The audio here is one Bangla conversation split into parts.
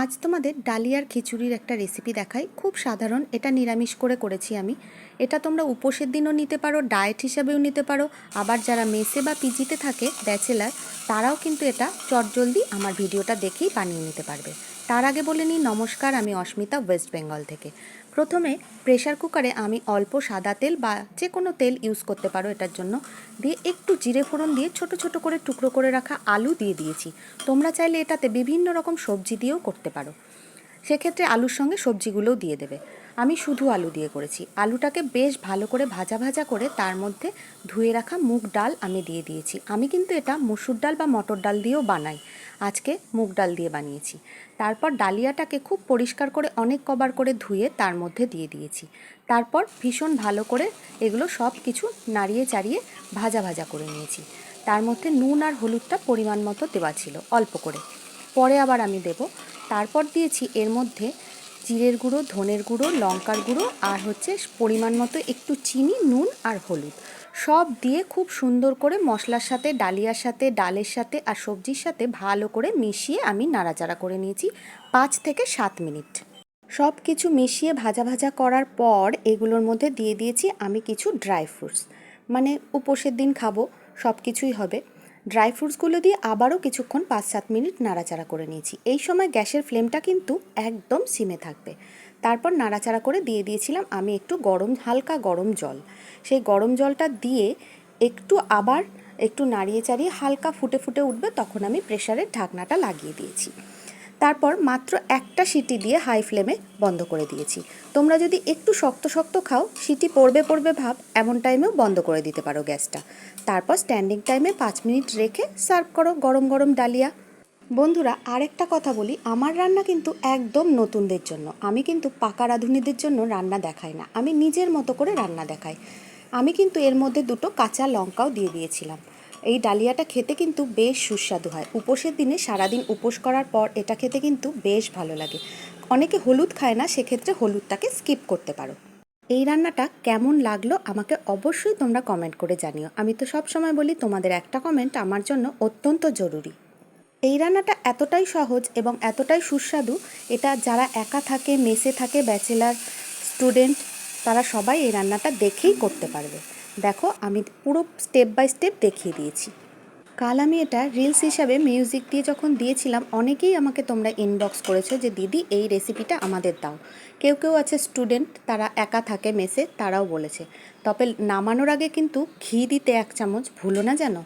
আজ তোমাদের ডালিয়ার খিচুড়ির একটা রেসিপি দেখাই। খুব সাধারণ, এটা নিরামিষ করে করেছি আমি। এটা তোমরা উপোসের দিনও নিতে পারো, ডায়েট হিসাবেও নিতে পারো। আবার যারা মেসে বা পিজিতে থাকে ব্যাচেলার, তারাও কিন্তু এটা চটজলদি আমার ভিডিওটা দেখেই বানিয়ে নিতে পারবে। তার আগে বলে নিই, নমস্কার, আমি অস্মিতা, ওয়েস্ট বেঙ্গল থেকে। প্রথমে প্রেশার কুকারে আমি অল্প সাদা তেল বা যে কোনো তেল ইউজ করতে পারো এটার জন্য, দিয়ে একটু জিরে ফোড়ন দিয়ে ছোট ছোট করে টুকরো করে রাখা আলু দিয়ে দিয়েছি। তোমরা চাইলে এটাতে বিভিন্ন রকম সবজি দিয়েও করতে পারো, সেক্ষেত্রে আলুর সঙ্গে সবজিগুলোও দিয়ে দেবে। আমি শুধু আলু দিয়ে করেছি। আলুটাকে বেশ ভালো করে ভাজা ভাজা করে তার মধ্যে ধুয়ে রাখা মুগ ডাল আমি দিয়ে দিয়েছি। আমি কিন্তু এটা মসুর ডাল বা মটর ডাল দিয়েও বানাই, আজকে মুগ ডাল দিয়ে বানিয়েছি। তারপর ডালিয়াটাকে খুব পরিষ্কার করে অনেক কবার করে ধুয়ে তার মধ্যে দিয়ে দিয়েছি। তারপর ভীষণ ভালো করে এগুলো সব কিছু নাড়িয়ে চাড়িয়ে ভাজা ভাজা করে নিয়েছি। তার মধ্যে নুন আর হলুদটা পরিমাণ মতো দেওয়া ছিল, অল্প করে, পরে আবার আমি দেব। তারপর দিয়েছি এর মধ্যে জিরের গুঁড়ো, ধনের গুঁড়ো, লঙ্কার গুঁড়ো আর পরিমাণ মতো একটু চিনি, নুন আর হলুদ সব দিয়ে খুব সুন্দর করে মশলার সাথে, ডালিয়ার সাথে, ডালের সাথে আর সবজির সাথে ভালো করে মিশিয়ে আমি নাড়াচাড়া করে নিয়েছি 5 থেকে 7 মিনিট। সব কিছু মিশিয়ে ভাজা ভাজা করার পর এগুলোর মধ্যে দিয়ে দিয়েছি আমি কিছু ড্রাই ফ্রুটস, মানে উপোসের দিন খাবো, সব কিছুই হবে। ড্রাই ফ্রুটসগুলো দিয়ে আবারও কিছুক্ষণ 5-7 মিনিট নাড়াচাড়া করে নিয়েছি। এই সময় গ্যাসের ফ্লেমটা কিন্তু একদম সিমে থাকবে। তারপর নাড়াচাড়া করে দিয়ে দিয়েছিলাম আমি একটু হালকা গরম জল। সেই গরম জলটা দিয়ে আবার একটু নাড়িয়ে চাড়িয়ে হালকা ফুটে ফুটে উঠবে, তখন আমি প্রেসারের ঢাকনাটা লাগিয়ে দিয়েছি। তারপর মাত্র একটা সিটি দিয়ে হাই ফ্লেমে বন্ধ করে দিয়েছি। তোমরা যদি একটু শক্ত শক্ত খাও, সিটি পড়বে ভাব, এমন টাইমেও বন্ধ করে দিতে পারো গ্যাসটা। তারপর স্ট্যান্ডিং টাইমে 5 মিনিট রেখে সার্ভ করো গরম গরম ডালিয়া। বন্ধুরা, আরেকটা কথা বলি, আমার রান্না কিন্তু একদম নতুনদের জন্য। আমি কিন্তু পাকা রাঁধুনিদের জন্য রান্না দেখাই না, আমি নিজের মতো করে রান্না দেখাই। আমি কিন্তু এর মধ্যে 2টো কাঁচা লঙ্কাও দিয়ে দিয়েছিলাম। এই ডালিয়াটা খেতে কিন্তু বেশ সুস্বাদু হয়। উপোসের দিনে সারাদিন উপোস করার পর এটা খেতে কিন্তু বেশ ভালো লাগে। অনেকে হলুদ খায় না, সেক্ষেত্রে হলুদটাকে স্কিপ করতে পারো। এই রান্নাটা কেমন লাগলো আমাকে অবশ্যই তোমরা কমেন্ট করে জানিও। আমি তো সব সময় বলি, তোমাদের একটা কমেন্ট আমার জন্য অত্যন্ত জরুরি। এই রান্নাটা এতটাই সহজ এবং এতটাই সুস্বাদু, এটা যারা একা থাকে, মেসে থাকে, ব্যাচেলার, স্টুডেন্ট, তারা সবাই এই রান্নাটা দেখেই করতে পারবে। দেখো, আমি পুরো স্টেপ বাই স্টেপ দেখিয়ে দিয়েছি। কাল আমি এটা রিলস হিসাবে মিউজিক দিয়ে যখন দিয়েছিলাম, অনেকেই আমাকে তোমরা ইনবক্স করেছো যে দিদি এই রেসিপিটা আমাদের দাও। কেউ কেউ আছে স্টুডেন্ট, তারা একা থাকে মেসে, তারাও বলেছে। তবে নামানোর আগে কিন্তু ঘি দিতে 1 চামচ ভুলো না যেন।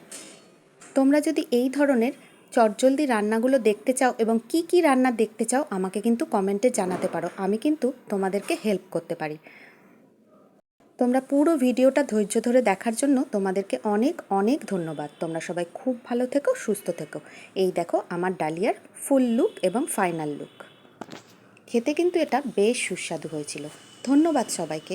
তোমরা যদি এই ধরনের চটজলদি রান্নাগুলো দেখতে চাও এবং কি কি রান্না দেখতে চাও, আমাকে কিন্তু কমেন্টে জানাতে পারো, আমি কিন্তু তোমাদেরকে হেল্প করতে পারি। তোমরা পুরো ভিডিওটা ধৈর্য ধরে দেখার জন্য তোমাদেরকে অনেক অনেক ধন্যবাদ। তোমরা সবাই খুব ভালো থেকো, সুস্থ থেকো। এই দেখো আমার ডালিয়ার ফুল লুক এবং ফাইনাল লুক। খেতে কিন্তু এটা বেশ সুস্বাদু হয়েছিল। ধন্যবাদ সবাইকে।